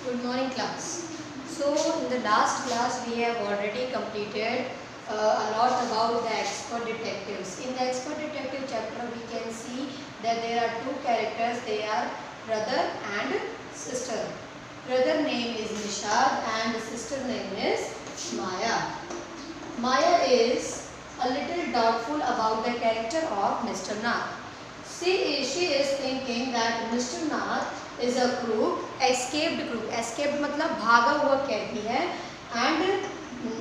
Good morning, class. So in the last class we have already completed a lot about the expert detectives. In the expert detective chapter we can see that there are two characters. They are brother and sister. Brother name is Nishad and the sister name is Maya. Maya is a little doubtful about the character of Mr. Nath. She is thinking that Mr. Nath is a crook, escaped crook. Escaped मतलब भागा हुआ कैदी है. And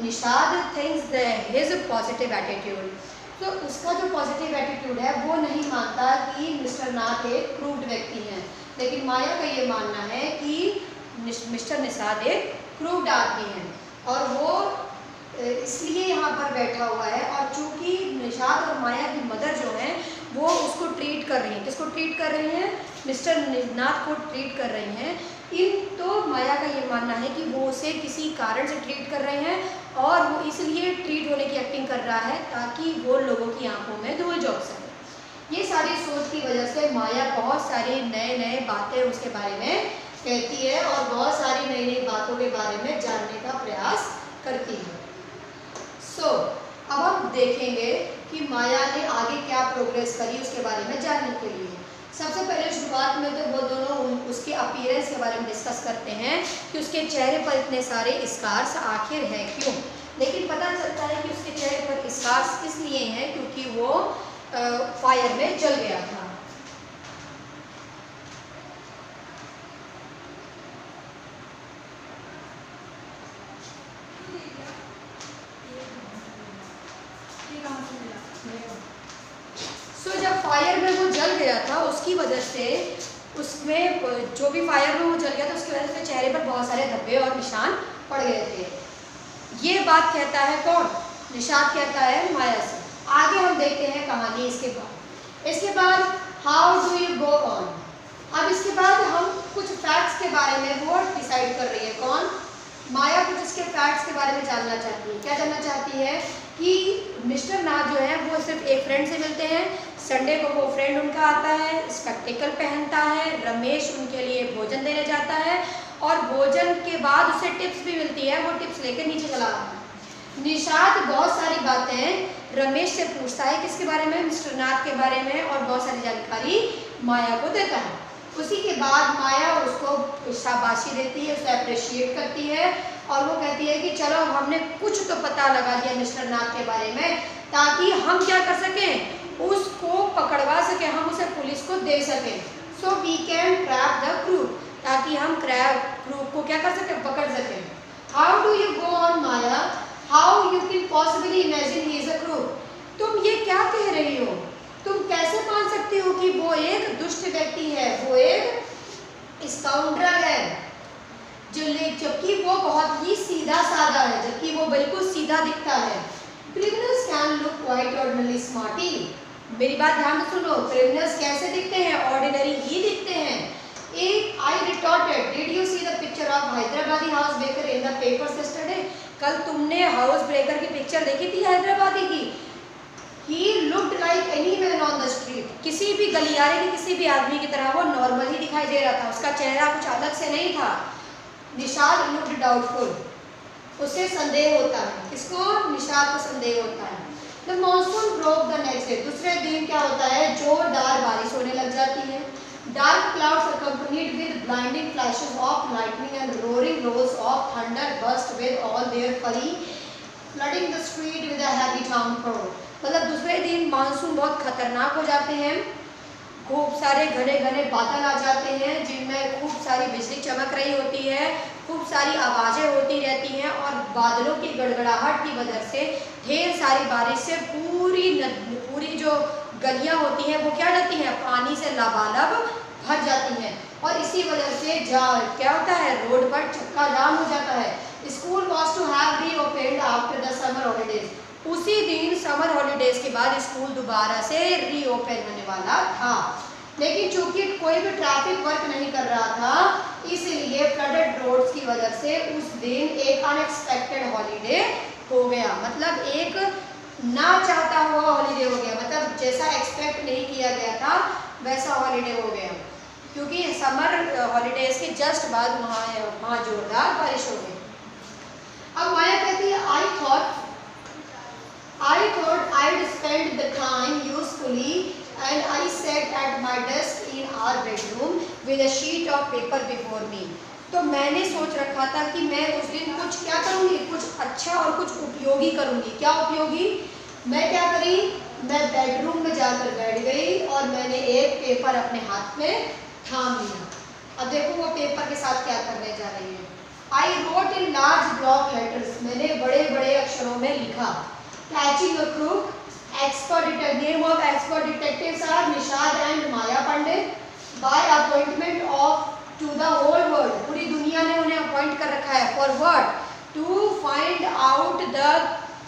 Nishad thinks that his positive attitude. तो उसका जो positive attitude है वो नहीं मानता कि मिस्टर नाथ एक क्रूड व्यक्ति हैं, लेकिन माया का ये मानना है कि मिस्टर निषाद एक क्रूड आदमी हैं और वो इसलिए यहाँ पर बैठा हुआ है. और चूंकि निषाद और माया की मदर जो हैं वो उसको ट्रीट कर रही हैं. किसको ट्रीट कर रही हैं? मिस्टर नाथ को ट्रीट कर रही हैं. तो माया का ये मानना है कि वो उसे किसी कारण से ट्रीट कर रहे हैं और वो इसलिए ट्रीट होने की एक्टिंग कर रहा है ताकि वो लोगों की आंखों में धूल झोंक सके. ये सारी सोच की वजह से माया बहुत सारी नए नए बातें उसके बारे में कहती है और बहुत सारी नई नई बातों के बारे में जानने का प्रयास करती है. अब हम देखेंगे कि माया ने आगे क्या प्रोग्रेस करी उसके बारे में जानने के लिए. सबसे पहले शुरुआत में तो वो दोनों उसके अपीयरेंस के बारे में डिस्कस करते हैं कि उसके चेहरे पर इतने सारे स्कार्स आखिर हैं क्यों. लेकिन पता चलता है कि उसके चेहरे पर स्कार्स इसलिए हैं क्योंकि वो फायर में जल गया था. जब फायर में वो जल गया था उसकी वजह से उसमें जो भी फायर में वो जल गया था उसकी वजह से चेहरे पर बहुत सारे धब्बे और निशान पड़ गए थे. ये बात कहता है कौन? निषाद कहता है माया से. आगे हम देखते हैं कहानी. इसके बाद how do you go on. अब इसके बाद हम कुछ फैक्ट्स के बारे में वो डिसाइड कर रही है. कौन? माया कुछ इसके फैक्ट्स के बारे में जानना चाहती है. क्या जानना चाहती है? कि मिस्टर नाथ जो है वो सिर्फ एक फ्रेंड से मिलते हैं. संडे को वो फ्रेंड उनका आता है, स्पेक्टिकल पहनता है. रमेश उनके लिए भोजन देने जाता है और भोजन के बाद उसे टिप्स भी मिलती है. वो टिप्स लेकर नीचे चला आता है. निषाद बहुत सारी बातें रमेश से पूछता है. किसके बारे में? मिस्टर नाथ के बारे में. और बहुत सारी जानकारी माया को देता है. उसी के बाद माया उसको शाबाशी देती है, उसे अप्रिशिएट करती है और वो कहती है कि चलो हमने कुछ तो पता लगा दिया मिस्टर नाथ के बारे में ताकि हम क्या कर सकें, उसको पकड़वा सकें, हम उसे पुलिस को दे सकें. So we can trap the crook, ताकि हम क्रूक को क्या कर सकें, पकड़ सकें. How do you go on Maya, how you can possibly imagine he is a crook. तुम ये क्या कह रही हो? तुम कैसे मान सकती हो कि वो एक दुष्ट व्यक्ति है, वो एक स्काउंड्रल है, जबकि वो बहुत ही सीधा साधा है, जबकि वो बिल्कुल सीधा दिखता है. Criminals can look quite ordinary smarty. मेरी बात ध्यान से सुनो. क्रिमिनल्स कैसे दिखते हैं? ऑर्डिनरी ही दिखते हैं. I retorted, did you see the picture of Hyderabadi house breaker in the papers yesterday? कल तुमने हाउस ब्रेकर की पिक्चर देखी थी हैदराबादी की? He looked like any man on the street. किसी भी गलियारे के किसी भी आदमी की तरह वो नॉर्मल ही दिखाई दे रहा था. उसका चेहरा कुछ अलग से नहीं था. Nishad looked doubtful. उसे संदेह होता है. किसको? निषाद को संदेह होता है. The monsoon broke the next day. दूसरे दिन क्या होता है? जोरदार बारिश होने लग जाती है. Dark clouds accompanied with blinding flashes of lightning and roaring rolls of thunder burst with all their fury, flooding the street with a heavy downpour. मतलब दूसरे दिन मानसून बहुत खतरनाक हो जाते हैं. खूब सारे घने घने बादल आ जाते हैं जिनमें खूब सारी बिजली चमक रही होती है, खूब सारी आवाज़ें होती रहती हैं और बादलों की गड़गड़ाहट की वजह से ढेर सारी बारिश से पूरी जो गलियां होती हैं वो क्या जाती हैं, पानी से लबालब भर जाती हैं. और इसी वजह से क्या होता है, रोड पर चक्का जाम हो जाता है. School was to have reopened after the summer holidays. उसी दिन समर हॉलीडेज के बाद स्कूल दोबारा से रीओपन होने वाला था, लेकिन चूंकि कोई भी ट्रैफिक वर्क नहीं कर रहा था इसलिए फ्लडेड रोड्स की वजह से उस दिन एक अनएक्सपेक्टेड हॉलीडे हो गया. मतलब एक ना चाहता हुआ हॉलीडे हो गया. मतलब जैसा एक्सपेक्ट नहीं किया गया था वैसा हॉलीडे हो गया. क्योंकि समर हॉलीडेज के जस्ट बाद वहाँ जोरदार बारिश हो गई। अब माया कहती है I thought I'd spend the time usefully and I sat at my desk in our bedroom with a sheet of paper before me। तो मैंने सोच रखा था कि मैं उस दिन कुछ क्या करूँगी, कुछ अच्छा और कुछ उपयोगी करूँगी। क्या उपयोगी? मैं क्या करी, मैं बेडरूम में जाकर बैठ गई और मैंने एक पेपर अपने हाथ में थाम लिया। अब देखो वो पेपर के साथ क्या करने जा रही है। I wrote in large block letters, मैंने बड़े बड़े अक्षरों में लिखा। Catching a crook, name of expert detectives are Nishad and Maya Pandit by appointment of to the whole world। पूरी दुनिया ने उन्हें अपॉइंट कर रखा है। For what? To find out the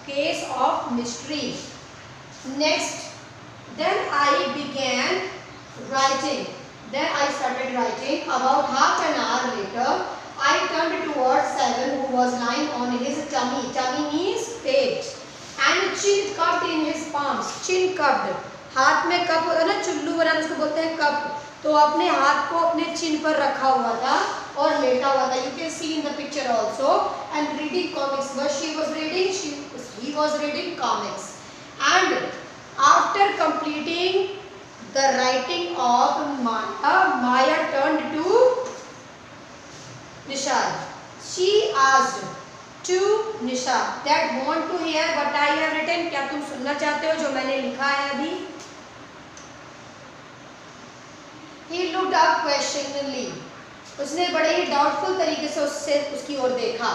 case of mystery। Next, then I began writing। Then I started writing। About half an hour later, I turned towards Seven, who was lying on his tummy। Tummy means pet. And chin cupped in his palms। Chin cupped, हाथ में cup होता है ना, चुल्लू बनाना उसको बोलते हैं cup. तो अपने हाथ को अपने चिन पर रखा हुआ था और लेटा हुआ था। You can see in the picture also। And reading comics। What she was reading? He was reading comics। And after completing the writing of Maya turned to Nishad। She asked to Nishad that want to hear what I have written। क्या तुम सुनना चाहते हो जो मैंने लिखा है अभी? He looked up questioningly। उसने बड़े ही डाउटफुल तरीके से उसकी ओर देखा।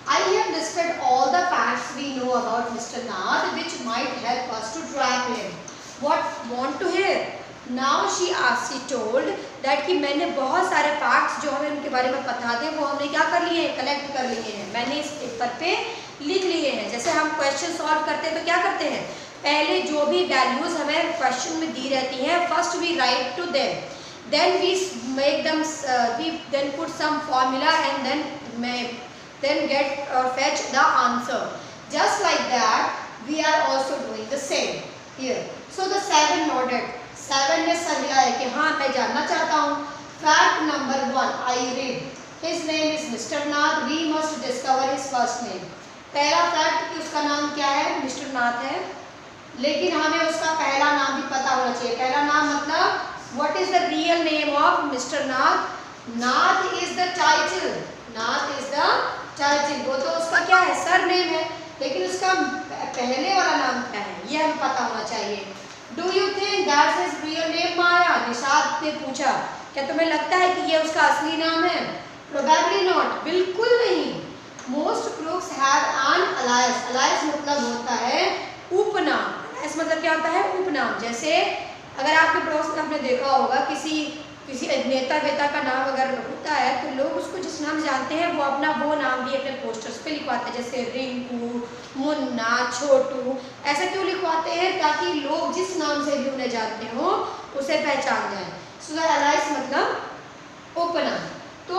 I have listed all the facts we know about Mr. Nath which might help us to trap him। What want to hear? Now she told that कि मैंने बहुत सारे फैक्ट्स जो हमें उनके बारे में पता थे वो हमने क्या कर लिए हैं, कलेक्ट कर लिए हैं। मैंने इस पेपर पे लिख लिए हैं। जैसे हम क्वेश्चन सॉल्व करते हैं तो क्या करते हैं, पहले जो भी वैल्यूज हमें क्वेश्चन में दी रहती हैं first we write to them, then we make them we then put some formula and then get or fetch the answer। Just like that we are also doing the same here। So the Seven nodded। Seven ने समझा है कि हाँ मैं जानना चाहता हूँ। Fact number 1 I read his name is Mr. Nath। We must discover his first name। पहला फैक्ट कि उसका नाम क्या है, मिस्टर नाथ है, लेकिन हमें उसका पहला नाम भी पता होना चाहिए। पहला नाम मतलब what is the real name of Mr. Nath? Nath is the title। Nath is the title। वो तो उसका क्या है, सर नेम है, लेकिन उसका पहले वाला नाम क्या है ये हमें पता होना चाहिए। Do you think that's his real name माया? निशाद ने पूछा, क्या तुम्हें लगता है कि ये उसका असली नाम है? Probably not। बिल्कुल नहीं। Most crooks have an alias। alias मतलब होता है उपनाम। alias मतलब क्या होता है, उपनाम। जैसे अगर आपके पड़ोस में आपने देखा होगा किसी नेता वेता का नाम अगर होता है तो लोग उसको जिस नाम से जानते हैं वो अपना वो नाम भी अपने पोस्टर्स पे लिखवाते हैं, जैसे रिंकू, मुन्ना, छोटू। ऐसा क्यों लिखवाते हैं, ताकि लोग जिस नाम से भी उन्हें जानते हो उसे पहचान जाए। सो अलाइस मतलब उपनाम। तो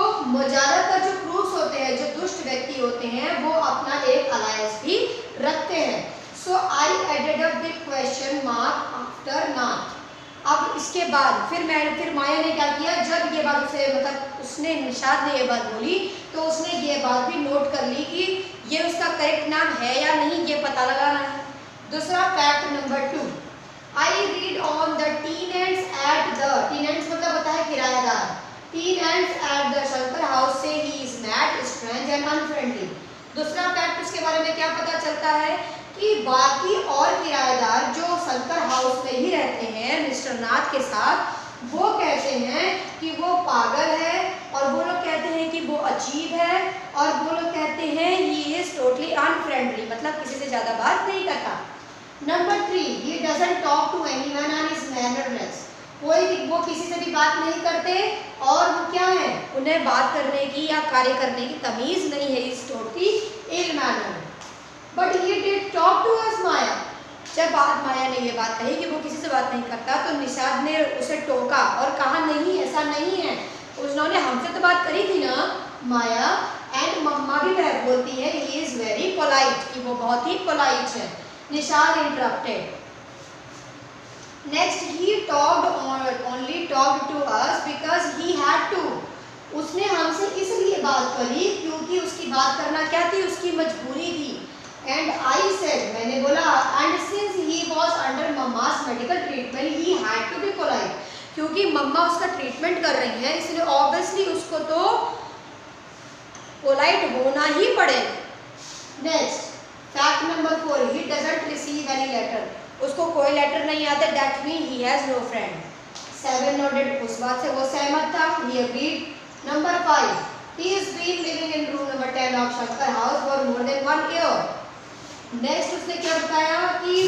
ज़्यादातर जो क्रूक्स होते हैं, जो दुष्ट व्यक्ति होते हैं, वो अपना एक अलायस भी रखते हैं। So I added a big question mark after Nath. अब इसके बाद फिर माया ने क्या किया, जब ये बात उसे मतलब उसने निशाद ने ये बात बोली तो उसने ये बात भी नोट कर ली कि ये उसका करेक्ट नाम है या नहीं, ये पता लगाना है। दूसरा fact number 2 I read on the tenants at the, tenants मतलब होता है किराएदार, tenants at the Shankar house से ही is mad, strange and unfriendly. दूसरा फैक्ट उसके बारे में क्या पता चलता है कि बाकी और किराएदार जो शंकर हाउस में ही रहते हैं मिस्टर नाथ के साथ, वो कहते हैं कि वो पागल है, और वो लोग कहते हैं कि वो अजीब है, और वो लोग कहते हैं ही इज टोटली अनफ्रेंडली, मतलब किसी से ज़्यादा बात नहीं करता। Number 3 he doesn't talk to anyone and is mannerless. वो किसी से भी बात नहीं करते और वो क्या है, उन्हें बात करने की या कार्य करने की तमीज़ नहीं है, is totally ill manner. But he did talk to us Maya. जब माया ने ये बात कही कि वो किसी से बात नहीं करता तो निशाद ने उसे टोका और कहा नहीं ऐसा नहीं है, उन्होंने हमसे तो बात करी थी ना माया। एंड मम्मा भी वह बोलती है ही इज़ वेरी पोलाइट, कि वो बहुत ही पोलाइट है। Nishad interrupted. Next he talked only talked to us because he had to. उसने हमसे इसलिए बात करी क्योंकि उसकी बात करना क्या थी, उसकी मजबूरी थी। एंड आई सेड, मैंने बोला, and since he was under mama's medical treatment he had to be polite. क्योंकि मम्मा उसका ट्रीटमेंट कर रही हैं इसलिए ऑब्वियसली उसको तो पोलाइट होना ही पड़ेगा। Next fact number 4, he doesn't receive any letter. उसको कोई लेटर नहीं आता, that mean he has no friend. 7 noted, उस बात से वो सहमत था, he agreed. Number 5, he has been living in room number 10 of Shankar house for more than 1 year। Next उसने क्या बताया कि